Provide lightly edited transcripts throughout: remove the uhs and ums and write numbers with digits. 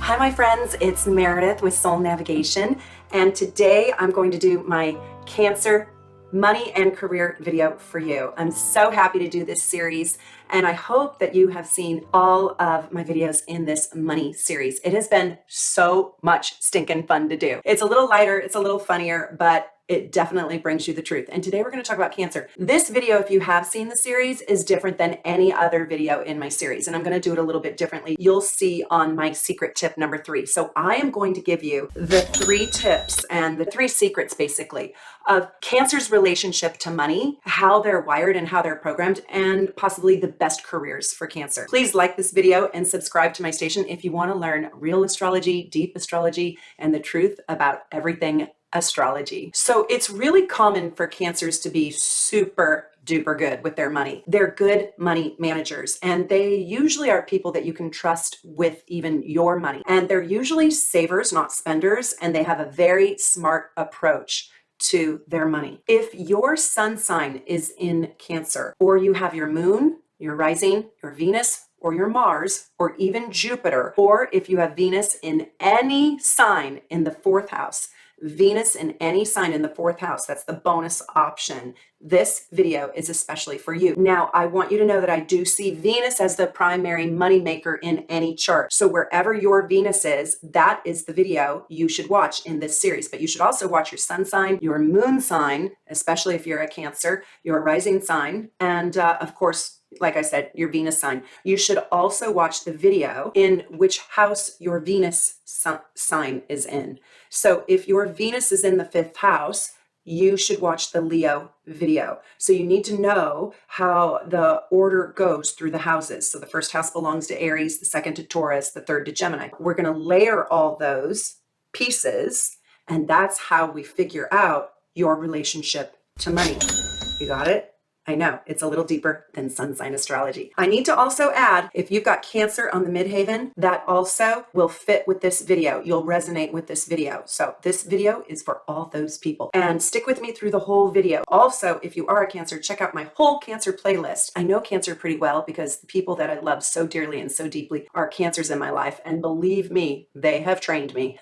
Hi my friends, it's Meredith with Soul Navigation, and today I'm going to do my Cancer money and career video for you. I'm so happy to do this series, and I hope that you have seen all of my videos in this money series. It has been so much stinking fun to do. It's a little lighter, it's a little funnier, but it definitely brings you the truth. And today we're going to talk about Cancer. This video, if you have seen the series, is different than any other video in my series. And I'm going to do it a little bit differently. You'll see on my secret tip number 3. So I am going to give you the 3 tips and the 3 secrets basically of Cancer's relationship to money, how they're wired and how they're programmed, and possibly the best careers for Cancer. Please like this video and subscribe to my station if you want to learn real astrology, deep astrology, and the truth about everything astrology. So it's really common for Cancers to be super duper good with their money. They're good money managers, and they usually are people that you can trust with even your money. And they're usually savers, not spenders, and they have a very smart approach to their money. If your sun sign is in Cancer, or you have your moon, your rising, your Venus, or your Mars, or even Jupiter, or if you have Venus in any sign in the 4th house, Venus in any sign in the 4th house, that's the bonus option. This video is especially for you. Now, I want you to know that I do see Venus as the primary money maker in any chart. So wherever your Venus is, that is the video you should watch in this series. But you should also watch your sun sign, your moon sign, especially if you're a Cancer, your rising sign, and of course, like I said, your Venus sign. You should also watch the video in which house your Venus sign is in. So if your Venus is in the 5th house, you should watch the Leo video. So you need to know how the order goes through the houses. So the 1st house belongs to Aries, the 2nd to Taurus, the 3rd to Gemini. We're going to layer all those pieces, and that's how we figure out your relationship to money. You got it? I know it's a little deeper than sun sign astrology. I need to also add, if you've got Cancer on the Midheaven, that also will fit with this video. You'll resonate with this video. So this video is for all those people. And stick with me through the whole video. Also, if you are a Cancer, check out my whole Cancer playlist. I know Cancer pretty well because the people that I love so dearly and so deeply are Cancers in my life. And believe me, they have trained me.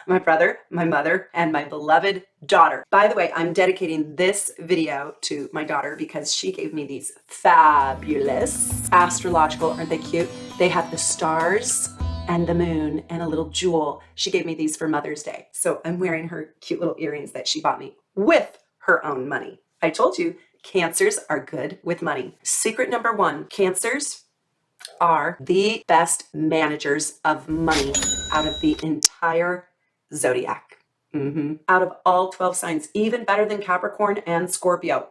My brother, my mother, and my beloved daughter. By the way, I'm dedicating this video to my daughter because she gave me these fabulous astrological, aren't they cute? They have the stars and the moon and a little jewel. She gave me these for Mother's Day. So I'm wearing her cute little earrings that she bought me with her own money. I told you, Cancers are good with money. Secret number 1, Cancers are the best managers of money out of the entire zodiac. Out of all 12 signs, even better than Capricorn and Scorpio,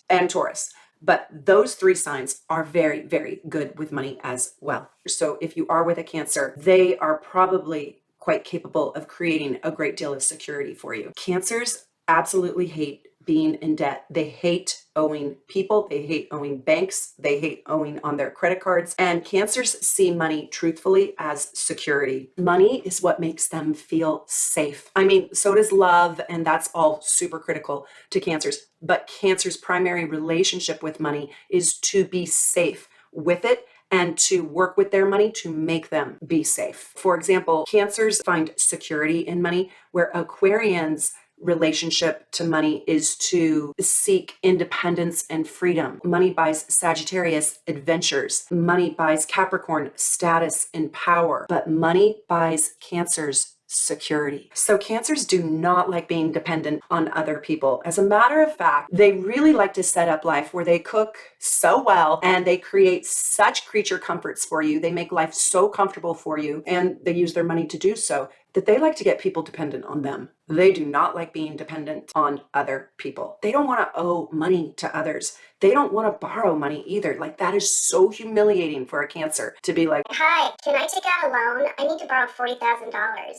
and Taurus. But those 3 signs are very, very good with money as well. So if you are with a Cancer, they are probably quite capable of creating a great deal of security for you. Cancers absolutely hate being in debt. They hate owing people. They hate owing banks. They hate owing on their credit cards. And Cancers see money truthfully as security. Money is what makes them feel safe. I mean, so does love, and that's all super critical to Cancers. But Cancer's primary relationship with money is to be safe with it and to work with their money to make them be safe. For example, Cancers find security in money, where Aquarians' relationship to money is to seek independence and freedom. Money buys Sagittarius adventures. Money buys Capricorn status and power. But money buys Cancer's security. So Cancers do not like being dependent on other people. As a matter of fact, they really like to set up life where they cook so well and they create such creature comforts for you. They make life so comfortable for you, and they use their money to do so, that they like to get people dependent on them. They do not like being dependent on other people. They don't want to owe money to others. They don't want to borrow money either. Like, that is so humiliating for a Cancer to be like, hi, can I take out a loan? I need to borrow $40,000.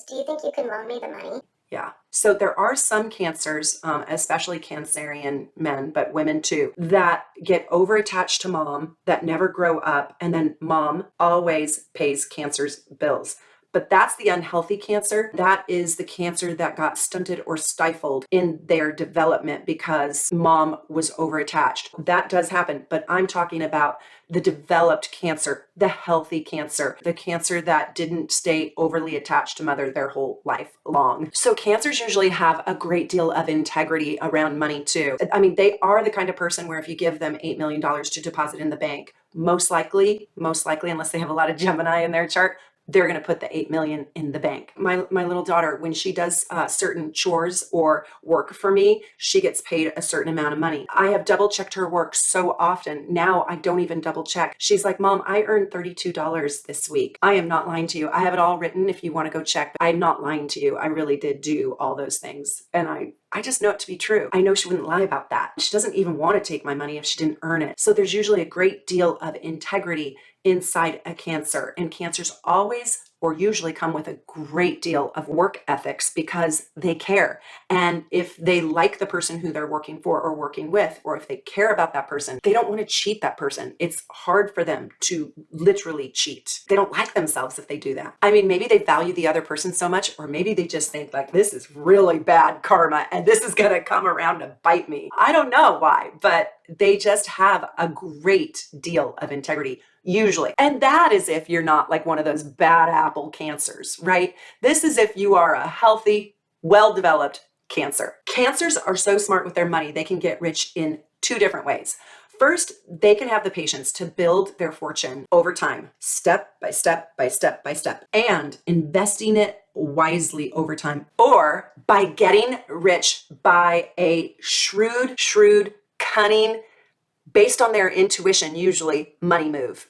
Do you think you can loan me the money? Yeah. So there are some Cancers, especially Cancerian men, but women too, that get overattached to mom, that never grow up, and then mom always pays Cancer's bills. But that's the unhealthy Cancer. That is the Cancer that got stunted or stifled in their development because mom was overattached. That does happen, but I'm talking about the developed Cancer, the healthy Cancer, the Cancer that didn't stay overly attached to mother their whole life long. So Cancers usually have a great deal of integrity around money too. I mean, they are the kind of person where if you give them $8 million to deposit in the bank, most likely, unless they have a lot of Gemini in their chart, they're going to put the 8 million in the bank. My little daughter, when she does certain chores or work for me, she gets paid a certain amount of money. I have double checked her work so often. Now I don't even double check. She's like, Mom, I earned $32 this week. I am not lying to you. I have it all written if you want to go check. I'm not lying to you. I really did do all those things. And I just know it to be true. I know she wouldn't lie about that. She doesn't even want to take my money if she didn't earn it. So there's usually a great deal of integrity inside a Cancer, and Cancers always or usually come with a great deal of work ethics because they care. And if they like the person who they're working for or working with, or if they care about that person, they don't want to cheat that person. It's hard for them to literally cheat. They don't like themselves if they do that. I mean, maybe they value the other person so much, or maybe they just think like, this is really bad karma and this is going to come around to bite me. I don't know why, but they just have a great deal of integrity. Usually. And that is if you're not like one of those bad apple Cancers, right? This is if you are a healthy, well-developed Cancer. Cancers are so smart with their money, they can get rich in two different ways. First, they can have the patience to build their fortune over time, step by step by step by step, and investing it wisely over time, or by getting rich by a shrewd, cunning, based on their intuition, usually money move.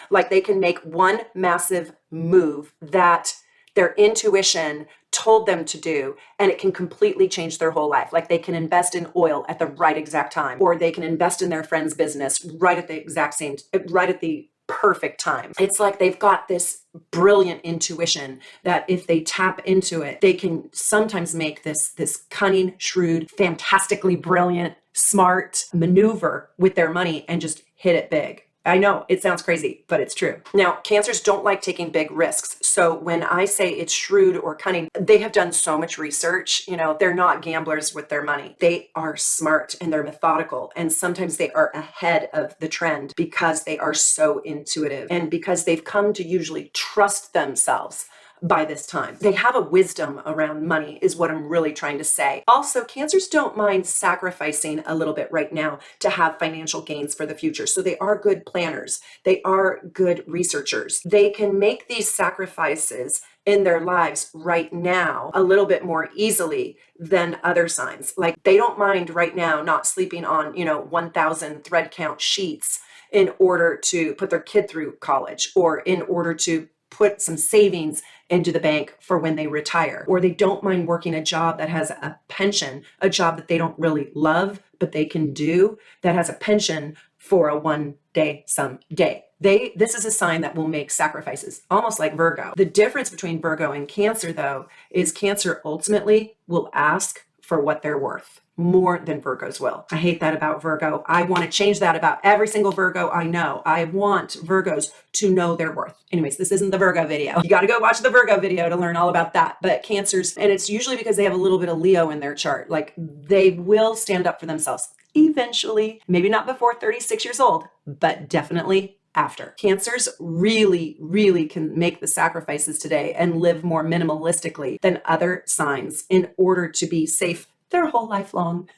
Like they can make one massive move that their intuition told them to do, and it can completely change their whole life. Like they can invest in oil at the right exact time, or they can invest in their friend's business right at the perfect time. It's like they've got this brilliant intuition that if they tap into it, they can sometimes make this cunning, shrewd, fantastically brilliant, smart maneuver with their money and just hit it big. I know it sounds crazy, but it's true. Now, Cancers don't like taking big risks. So when I say it's shrewd or cunning, they have done so much research. You know, they're not gamblers with their money. They are smart and they're methodical. And sometimes they are ahead of the trend because they are so intuitive and because they've come to usually trust themselves by this time. They have a wisdom around money is what I'm really trying to say. Also, Cancers don't mind sacrificing a little bit right now to have financial gains for the future. So they are good planners. They are good researchers. They can make these sacrifices in their lives right now a little bit more easily than other signs. Like they don't mind right now not sleeping on, 1,000 thread count sheets in order to put their kid through college, or in order to put some savings into the bank for when they retire, or they don't mind working a job that has a pension, a job that they don't really love, but they can do, that has a pension for a one day, someday. This is a sign that will make sacrifices, almost like Virgo. The difference between Virgo and Cancer, though, is Cancer ultimately will ask for what they're worth more than Virgos will. I hate that about Virgo. I want to change that about every single Virgo I know. I want Virgos to know their worth. Anyways, this isn't the Virgo video. You got to go watch the Virgo video to learn all about that. But Cancers, and it's usually because they have a little bit of Leo in their chart, like they will stand up for themselves eventually, maybe not before 36 years old, but definitely after. Cancers really can make the sacrifices today and live more minimalistically than other signs in order to be safe their whole life long.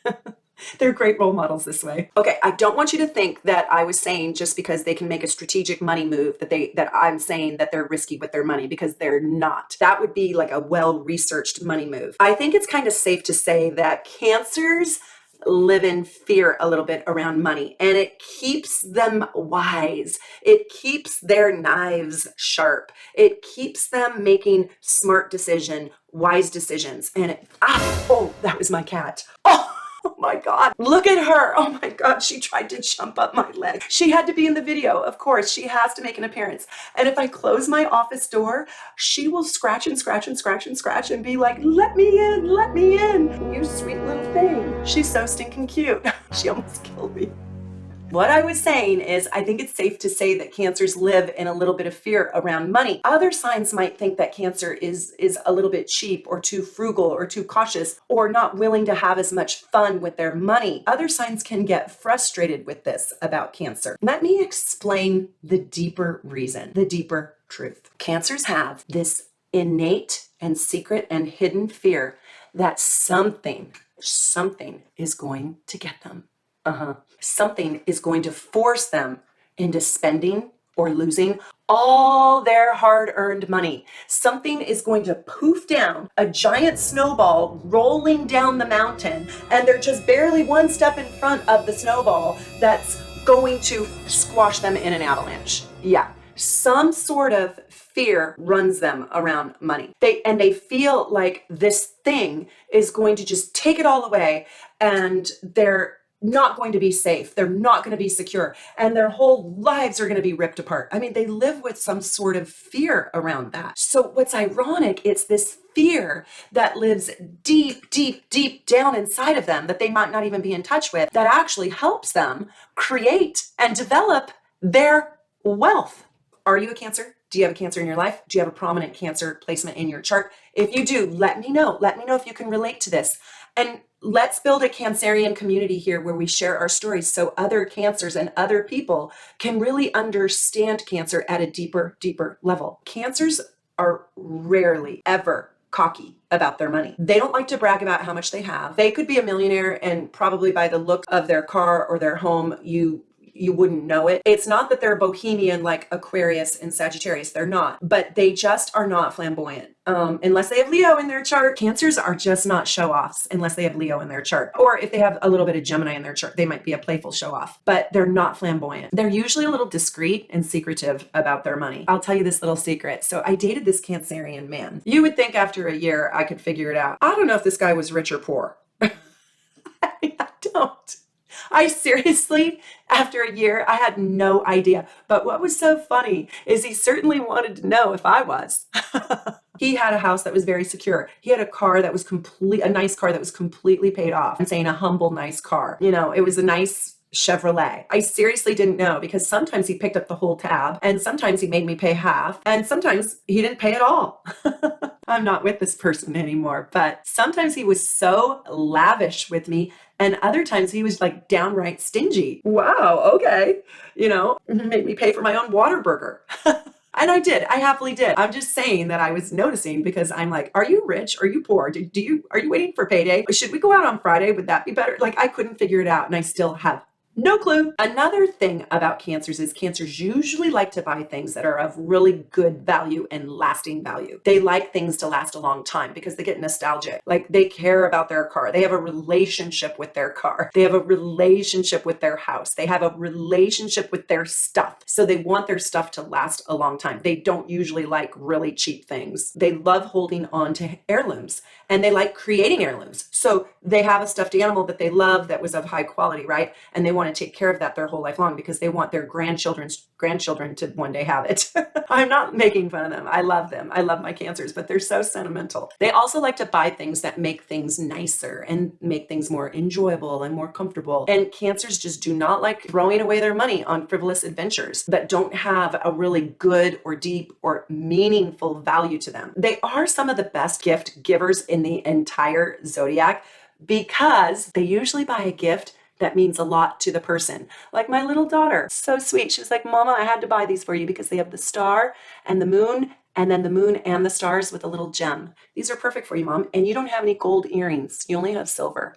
They're great role models this way. Okay, I don't want you to think that I was saying just because they can make a strategic money move that I'm saying that they're risky with their money, because they're not. That would be like a well-researched money move. I think it's kind of safe to say that Cancers live in fear a little bit around money, and it keeps them wise. It keeps their knives sharp. It keeps them making smart wise decisions. And that was my cat. Oh my God, look at her. Oh my God, she tried to jump up my leg. She had to be in the video. Of course, she has to make an appearance. And if I close my office door, she will scratch and scratch and scratch and scratch and be like, let me in, you sweet little thing. She's so stinking cute. She almost killed me. What I was saying is I think it's safe to say that Cancers live in a little bit of fear around money. Other signs might think that Cancer is a little bit cheap or too frugal or too cautious or not willing to have as much fun with their money. Other signs can get frustrated with this about Cancer. Let me explain the deeper reason, the deeper truth. Cancers have this innate and secret and hidden fear that something is going to get them. Something is going to force them into spending or losing all their hard-earned money. Something is going to poof down, a giant snowball rolling down the mountain, and they're just barely one step in front of the snowball that's going to squash them in an avalanche. Yeah, some sort of fear runs them around money. They feel like this thing is going to just take it all away, and they're not going to be safe. They're not going to be secure, and their whole lives are going to be ripped apart. I mean, they live with some sort of fear around that. So what's ironic, it's this fear that lives deep, deep, deep down inside of them that they might not even be in touch with, that actually helps them create and develop their wealth. Are you a Cancer? Do you have a Cancer in your life? Do you have a prominent Cancer placement in your chart? If you do, let me know. Let me know if you can relate to this. And let's build a Cancerian community here where we share our stories so other Cancers and other people can really understand Cancer at a deeper, deeper level. Cancers are rarely ever cocky about their money. They don't like to brag about how much they have. They could be a millionaire, and probably by the look of their car or their home, you wouldn't know it. It's not that they're bohemian like Aquarius and Sagittarius. They're not, but they just are not flamboyant. Unless they have Leo in their chart. Cancers are just not show-offs unless they have Leo in their chart. Or if they have a little bit of Gemini in their chart, they might be a playful show-off, but they're not flamboyant. They're usually a little discreet and secretive about their money. I'll tell you this little secret. So I dated this Cancerian man. You would think after a year I could figure it out. I don't know if this guy was rich or poor. I don't. I seriously, after a year, I had no idea. But what was so funny is he certainly wanted to know if I was. He had a house that was very secure. He had a car that was a nice car that was completely paid off. I'm saying a humble, nice car. You know, it was a nice Chevrolet. I seriously didn't know, because sometimes he picked up the whole tab, and sometimes he made me pay half, and sometimes he didn't pay at all. I'm not with this person anymore, but sometimes he was so lavish with me, and other times he was like downright stingy. Wow, okay. You know, made me pay for my own water burger. And I did. I happily did. I'm just saying that I was noticing, because I'm like, are you rich? Are you poor? Are you waiting for payday? Should we go out on Friday? Would that be better? Like, I couldn't figure it out, and I still have no clue. Another thing about Cancers is Cancers usually like to buy things that are of really good value and lasting value. They like things to last a long time because they get nostalgic. Like, they care about their car. They have a relationship with their car. They have a relationship with their house. They have a relationship with their stuff. So they want their stuff to last a long time. They don't usually like really cheap things. They love holding on to heirlooms, and they like creating heirlooms. So they have a stuffed animal that they love that was of high quality, right? And they want to take care of that their whole life long because they want their grandchildren's grandchildren to one day have it. I'm not making fun of them. I love them. I love my Cancers, but they're so sentimental. They also like to buy things that make things nicer and make things more enjoyable and more comfortable. And Cancers just do not like throwing away their money on frivolous adventures that don't have a really good or deep or meaningful value to them. They are some of the best gift givers in the entire zodiac because they usually buy a gift that means a lot to the person. Like my little daughter, so sweet. She was like, Mama, I had to buy these for you because they have the star and the moon, and then the moon and the stars with a little gem. These are perfect for you, Mom. And you don't have any gold earrings. You only have silver.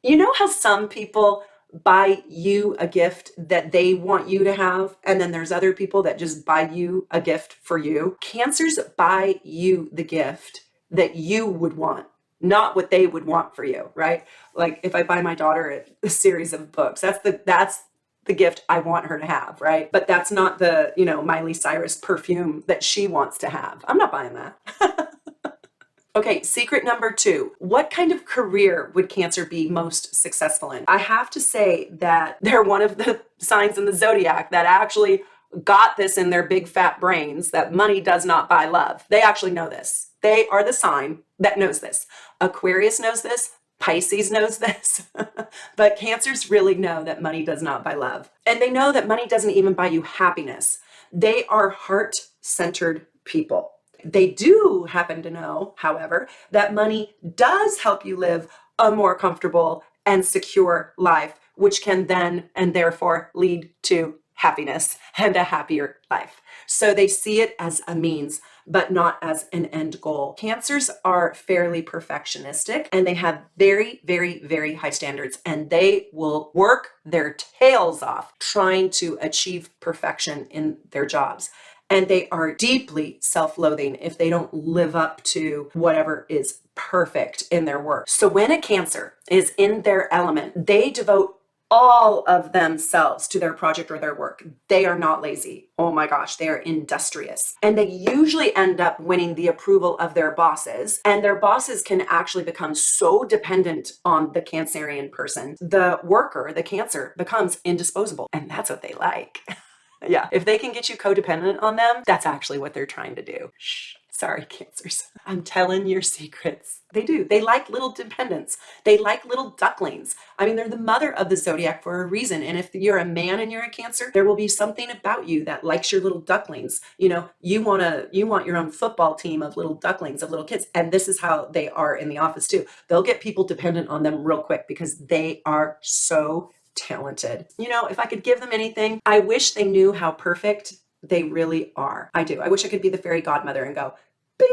You know how some people buy you a gift that they want you to have, and then there's other people that just buy you a gift for you? Cancers buy you the gift that you would want, not what they would want for you, right? Like if I buy my daughter a series of books, that's the gift I want her to have, right? But that's not the, Miley Cyrus perfume that she wants to have. I'm not buying that. Okay, secret number 2. What kind of career would Cancer be most successful in? I have to say that they're one of the signs in the zodiac that actually got this in their big fat brains, that money does not buy love. They actually know this. They are the sign that knows this. Aquarius knows this. Pisces knows this, but Cancers really know that money does not buy love. And they know that money doesn't even buy you happiness. They are heart-centered people. They do happen to know, however, that money does help you live a more comfortable and secure life, which can then and therefore lead to happiness and a happier life. So they see it as a means, but not as an end goal. Cancers are fairly perfectionistic and they have very, very, very high standards, and they will work their tails off trying to achieve perfection in their jobs. And they are deeply self-loathing if they don't live up to whatever is perfect in their work. So when a Cancer is in their element, they devote all of themselves to their project or their work. They are not lazy. Oh my gosh, they are industrious. And they usually end up winning the approval of their bosses. And their bosses can actually become so dependent on the Cancerian person. The worker, the Cancer, becomes indisposable. And that's what they like. Yeah, if they can get you codependent on them, that's actually what they're trying to do. Shh. Sorry, Cancers. I'm telling your secrets. They do. They like little dependents. They like little ducklings. I mean, they're the mother of the zodiac for a reason. And if you're a man and you're a Cancer, there will be something about you that likes your little ducklings. You know, you want your own football team of little ducklings, of little kids. And this is how they are in the office too. They'll get people dependent on them real quick because they are so talented. You know, if I could give them anything, I wish they knew how perfect they really are. I do. I wish I could be the fairy godmother and go, bing,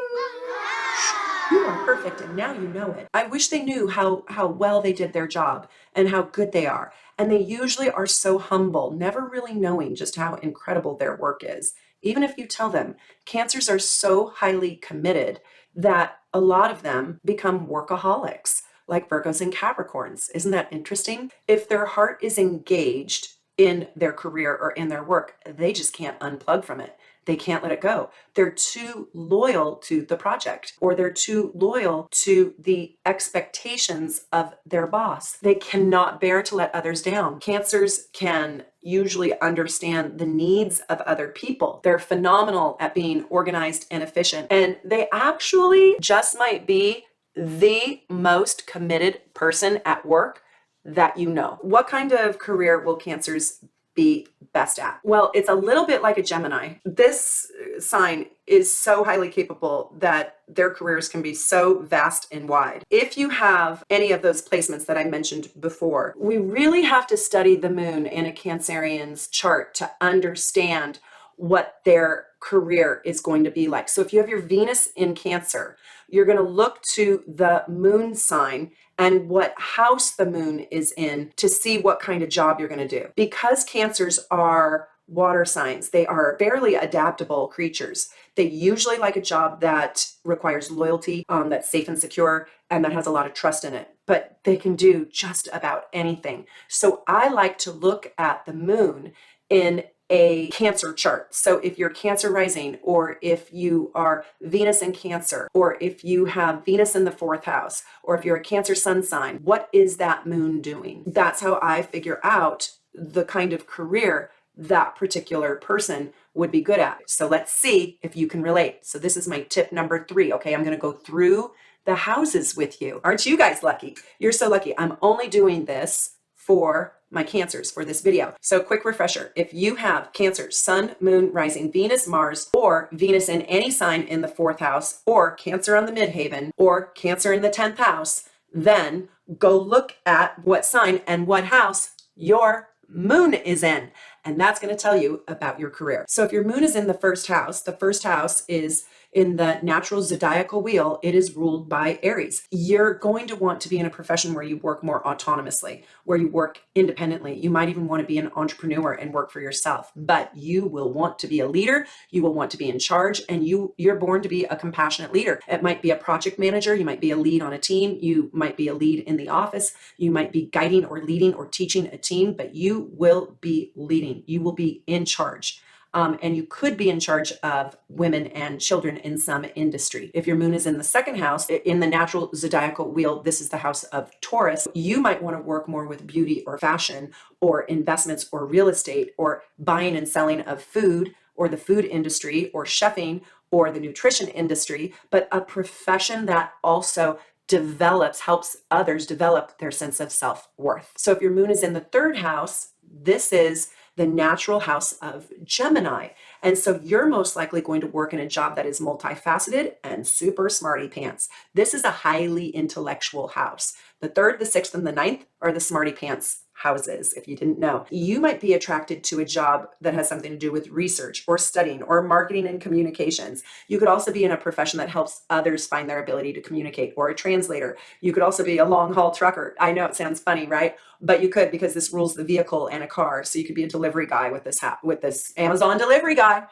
you are perfect and now you know it. I wish they knew how well they did their job and how good they are. And they usually are so humble, never really knowing just how incredible their work is. Even if you tell them, Cancers are so highly committed that a lot of them become workaholics, like Virgos and Capricorns. Isn't that interesting? If their heart is engaged in their career or in their work, they just can't unplug from it. They can't let it go. They're too loyal to the project, or they're too loyal to the expectations of their boss. They cannot bear to let others down. Cancers can usually understand the needs of other people. They're phenomenal at being organized and efficient, and they actually just might be the most committed person at work that you know. What kind of career will Cancers be best at? Well, it's a little bit like a Gemini. This sign is so highly capable that their careers can be so vast and wide. If you have any of those placements that I mentioned before, we really have to study the moon in a Cancerian's chart to understand what their career is going to be like. So if you have your Venus in Cancer, you're going to look to the moon sign and what house the moon is in to see what kind of job you're going to do. Because Cancers are water signs, they are fairly adaptable creatures. They usually like a job that requires loyalty, that's safe and secure, and that has a lot of trust in it. But they can do just about anything. So I like to look at the moon in a Cancer chart. So if you're Cancer rising, or if you are Venus in Cancer, or if you have Venus in the 4th house, or if you're a Cancer sun sign, what is that moon doing? That's how I figure out the kind of career that particular person would be good at. So let's see if you can relate. So this is my tip number 3. Okay, I'm going to go through the houses with you. Aren't you guys lucky? You're so lucky. I'm only doing this for my Cancers for this video. So quick refresher, if you have Cancer, Sun, Moon, Rising, Venus, Mars, or Venus in any sign in the 4th house, or Cancer on the Midheaven, or Cancer in the 10th house, then go look at what sign and what house your moon is in. And that's going to tell you about your career. So if your moon is in the 1st house, the 1st house is in the natural zodiacal wheel, it is ruled by Aries. You're going to want to be in a profession where you work more autonomously, where you work independently. You might even want to be an entrepreneur and work for yourself, but you will want to be a leader. You will want to be in charge, and you're born to be a compassionate leader. It might be a project manager. You might be a lead on a team. You might be a lead in the office. You might be guiding or leading or teaching a team, but you will be leading. You will be in charge. And you could be in charge of women and children in some industry. If your moon is in the 2nd house, in the natural zodiacal wheel, this is the house of Taurus, you might want to work more with beauty or fashion or investments or real estate or buying and selling of food or the food industry or chefing or the nutrition industry, but a profession that also helps others develop their sense of self-worth. So if your moon is in the third house, this is the natural house of Gemini. And so you're most likely going to work in a job that is multifaceted and super smarty pants. This is a highly intellectual house. The third, the sixth, and the ninth are the smarty pants houses, if you didn't know. You might be attracted to a job that has something to do with research or studying or marketing and communications. You could also be in a profession that helps others find their ability to communicate, or a translator. You could also be a long haul trucker. I know it sounds funny, right? But you could, because this rules the vehicle and a car. So you could be a delivery guy with this Amazon delivery guy.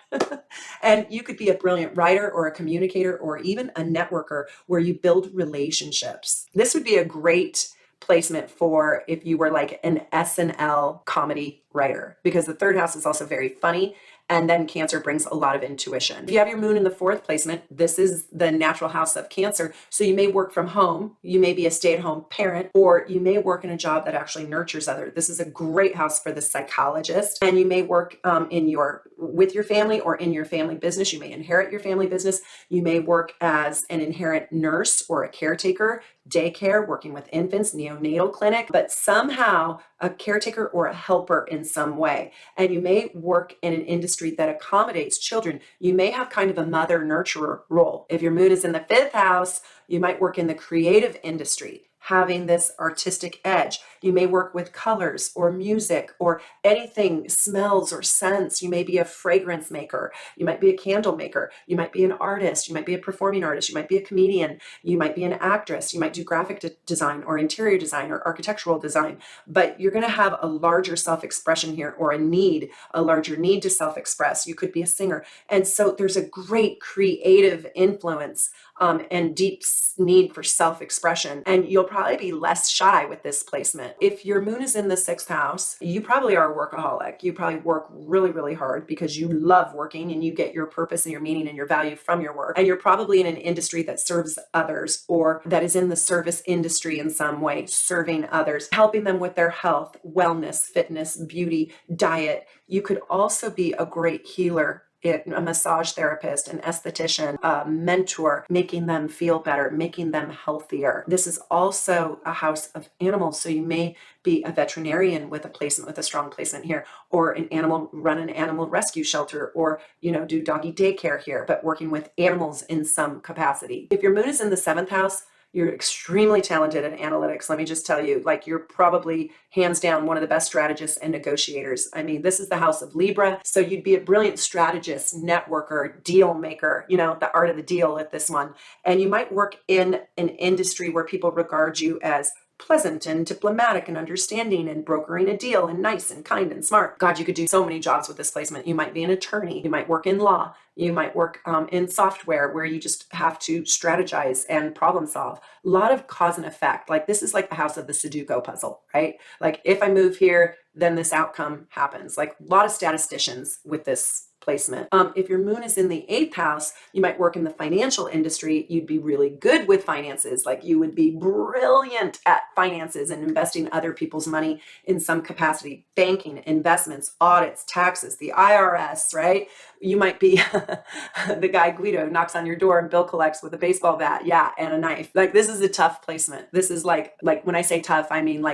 And you could be a brilliant writer or a communicator or even a networker where you build relationships. This would be a great placement for if you were like an SNL comedy writer, because the third house is also very funny. And then Cancer brings a lot of intuition. If you have your moon in the fourth placement, this is the natural house of Cancer. So you may work from home, you may be a stay-at-home parent, or you may work in a job that actually nurtures others. This is a great house for the psychologist. And you may work with your family or in your family business. You may inherit your family business. You may work as an inherent nurse or a caretaker, daycare, working with infants, neonatal clinic, but somehow a caretaker or a helper in some way. And you may work in an industry that accommodates children. You may have kind of a mother nurturer role. If your moon is in the fifth house, you might work in the creative industry, having this artistic edge. You may work with colors or music or anything, smells or scents. You may be a fragrance maker. You might be a candle maker. You might be an artist. You might be a performing artist. You might be a comedian. You might be an actress. You might do graphic design or interior design or architectural design. But you're going to have a larger self-expression here, or a larger need to self-express. You could be a singer. And so there's a great creative influence and deep need for self-expression. And you'll probably be less shy with this placement. If your moon is in the sixth house, you probably are a workaholic. You probably work really, really hard because you love working and you get your purpose and your meaning and your value from your work. And you're probably in an industry that serves others, or that is in the service industry in some way, serving others, helping them with their health, wellness, fitness, beauty, diet. You could also be a great healer, a massage therapist, an esthetician, a mentor, making them feel better, making them healthier. This is also a house of animals. So you may be a veterinarian with a strong placement here, or run an animal rescue shelter, or, do doggy daycare here, but working with animals in some capacity. If your moon is in the seventh house, you're extremely talented in analytics. Let me just tell you, you're probably hands down one of the best strategists and negotiators. I mean, this is the house of Libra. So you'd be a brilliant strategist, networker, deal maker, the art of the deal at this one. And you might work in an industry where people regard you as pleasant and diplomatic and understanding and brokering a deal and nice and kind and smart. God, you could do so many jobs with this placement. You might be an attorney. You might work in law. You might work in software where you just have to strategize and problem solve. A lot of cause and effect. This is like the house of the Sudoku puzzle, right? If I move here, then this outcome happens. A lot of statisticians with this placement. If your moon is in the eighth house, you might work in the financial industry. You'd be really good with finances. You would be brilliant at finances and investing other people's money in some capacity. Banking, investments, audits, taxes, the IRS, right? You might be the guy Guido knocks on your door and bill collects with a baseball bat, and a knife. This is a tough placement. This is like when I say tough, I mean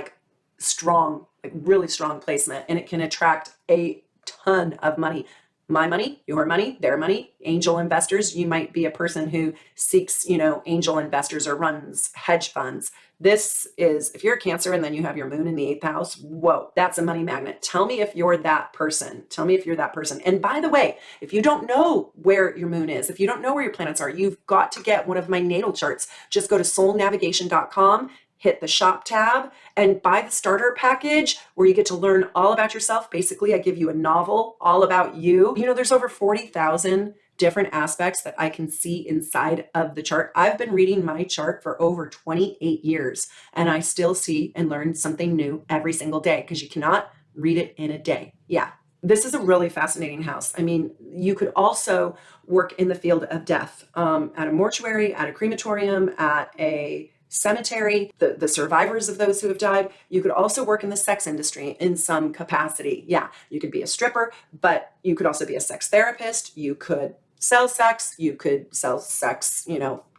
strong, really strong placement, and it can attract a ton of money. My money, your money, their money, angel investors. You might be a person who seeks, angel investors or runs hedge funds. This is, if you're a Cancer and then you have your moon in the eighth house, whoa, that's a money magnet. Tell me if you're that person. Tell me if you're that person. And by the way, if you don't know where your moon is, if you don't know where your planets are, you've got to get one of my natal charts. Just go to soulnavigation.com, hit the shop tab, and buy the starter package where you get to learn all about yourself. Basically, I give you a novel all about you. There's over 40,000 different aspects that I can see inside of the chart. I've been reading my chart for over 28 years, and I still see and learn something new every single day, because you cannot read it in a day. Yeah. This is a really fascinating house. I mean, you could also work in the field of death, at a mortuary, at a crematorium, at a cemetery, the survivors of those who have died. You could also work in the sex industry in some capacity. Yeah, you could be a stripper, but you could also be a sex therapist. You could sell sex. You could sell sex,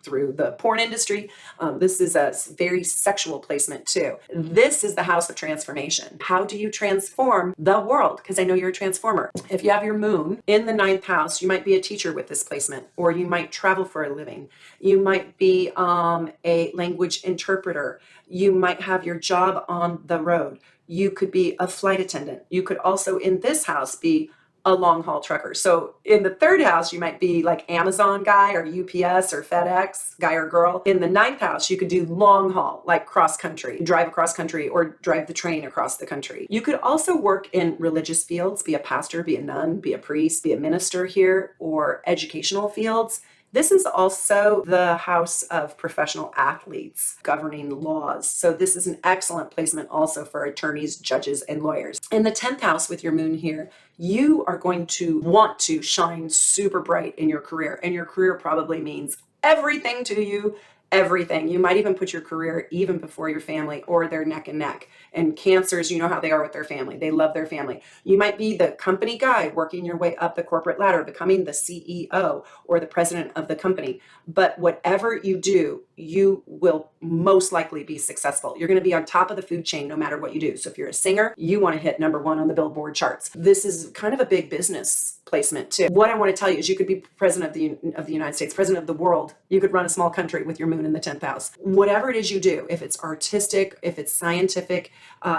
through the porn industry. This is a very sexual placement too. This is the house of transformation. How do you transform the world? Because I know you're a transformer. If you have your moon in the 9th house, you might be a teacher with this placement, or you might travel for a living. You might be a language interpreter. You might have your job on the road. You could be a flight attendant. You could also in this house be a long haul trucker. So in the 3rd house, you might be like Amazon guy or UPS or FedEx guy or girl. In the 9th house, you could do long haul, like cross country, drive across country or drive the train across the country. You could also work in religious fields, be a pastor, be a nun, be a priest, be a minister here, or educational fields. This is also the house of professional athletes governing laws. So this is an excellent placement also for attorneys, judges, and lawyers. In the 10th house with your moon here, you are going to want to shine super bright in your career. And your career probably means everything to you, everything. You might even put your career even before your family, or they're neck and neck. And Cancers, you know how they are with their family. They love their family. You might be the company guy working your way up the corporate ladder, becoming the CEO or the president of the company. But whatever you do, you will most likely be successful. You're going to be on top of the food chain no matter what you do. So if you're a singer, you want to hit #1 on the Billboard charts. This is kind of a big business placement too. What I want to tell you is you could be president of the United States, president of the world. You could run a small country with your moon in the 10th house. Whatever it is you do, if it's artistic, if it's scientific,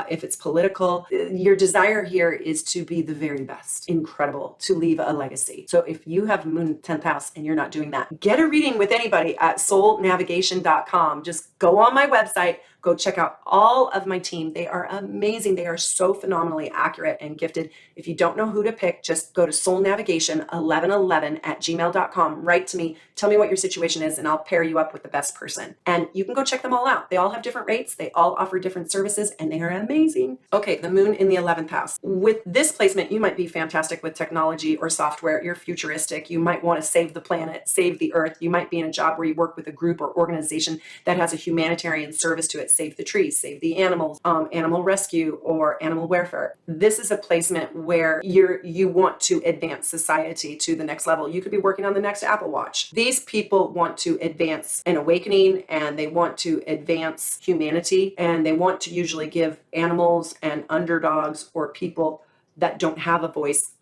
if it's political, your desire here is to be the very best, incredible, to leave a legacy. So if you have moon 10th house and you're not doing that, get a reading with anybody at soulnavigation.com. Just go on my website, go check out all of my team. They are amazing. They are so phenomenally accurate and gifted. If you don't know who to pick, just go to soulnavigation1111@gmail.com. Write to me. Tell me what your situation is, and I'll pair you up with the best person. And you can go check them all out. They all have different rates. They all offer different services, and they are amazing. Okay, the moon in the 11th house. With this placement, you might be fantastic with technology or software. You're futuristic. You might want to save the planet, save the earth. You might be in a job where you work with a group or organization that has a humanitarian service to it. Save the trees, save the animals, animal rescue, or animal welfare. This is a placement where you want to advance society to the next level. You could be working on the next Apple Watch. These people want to advance an awakening, and they want to advance humanity, and they want to usually give animals and underdogs or people that don't have a voice.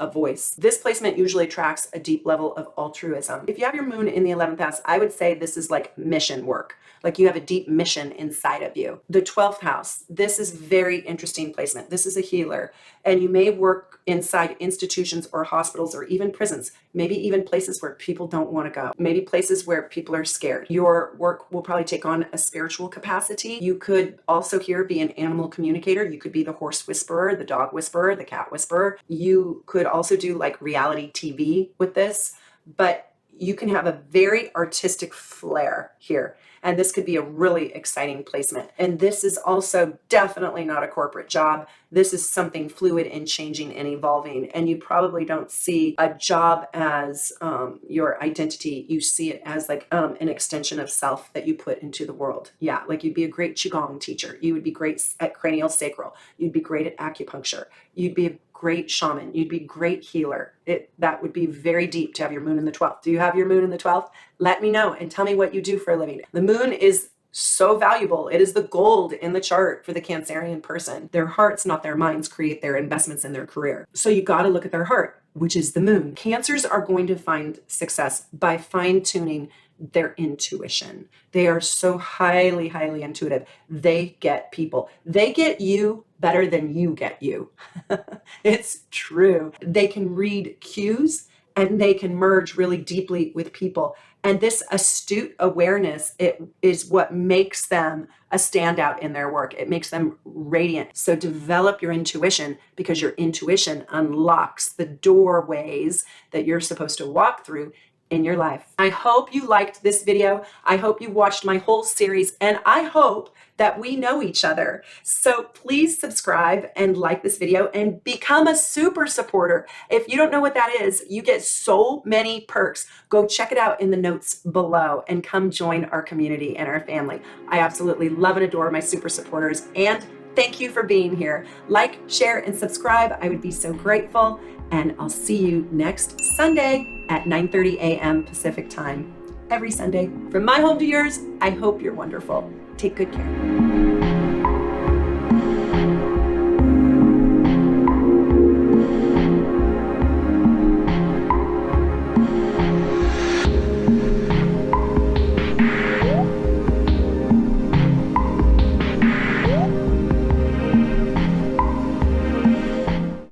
This placement usually attracts a deep level of altruism. If you have your moon in the 11th house, I would say this is like mission work. Like you have a deep mission inside of you. The 12th house, this is very interesting placement. This is a healer, and you may work inside institutions or hospitals or even prisons, maybe even places where people don't want to go, maybe places where people are scared. Your work will probably take on a spiritual capacity. You could also here be an animal communicator. You could be the horse whisperer, the dog whisperer, the cat whisperer. You could also do like reality TV with this, but you can have a very artistic flair here. And this could be a really exciting placement. And this is also definitely not a corporate job. This is something fluid and changing and evolving. And you probably don't see a job as your identity. You see it as like an extension of self that you put into the world. Yeah, like you'd be a great Qigong teacher. You would be great at cranial sacral. You'd be great at acupuncture. You'd be a great shaman. You'd be a great healer. That would be very deep to have your moon in the 12th. Do you have your moon in the 12th? Let me know and tell me what you do for a living. The moon is so valuable. It is the gold in the chart for the Cancerian person. Their hearts, not their minds, create their investments in their career. So you got to look at their heart, which is the moon. Cancers are going to find success by fine-tuning their intuition. They are so highly, highly intuitive. They get people. They get you better than you get you. It's true. They can read cues and they can merge really deeply with people. And this astute awareness, it is what makes them a standout in their work. It makes them radiant. So develop your intuition, because your intuition unlocks the doorways that you're supposed to walk through in your life. I hope you liked this video. I hope you watched my whole series, and I hope that we know each other. So please subscribe and like this video and become a super supporter. If you don't know what that is, you get so many perks. Go check it out in the notes below and come join our community and our family. I absolutely love and adore my super supporters, and thank you for being here. Like, share, and subscribe. I would be so grateful. And I'll see you next Sunday at 9:30 a.m. Pacific time. Every Sunday. From my home to yours, I hope you're wonderful. Take good care.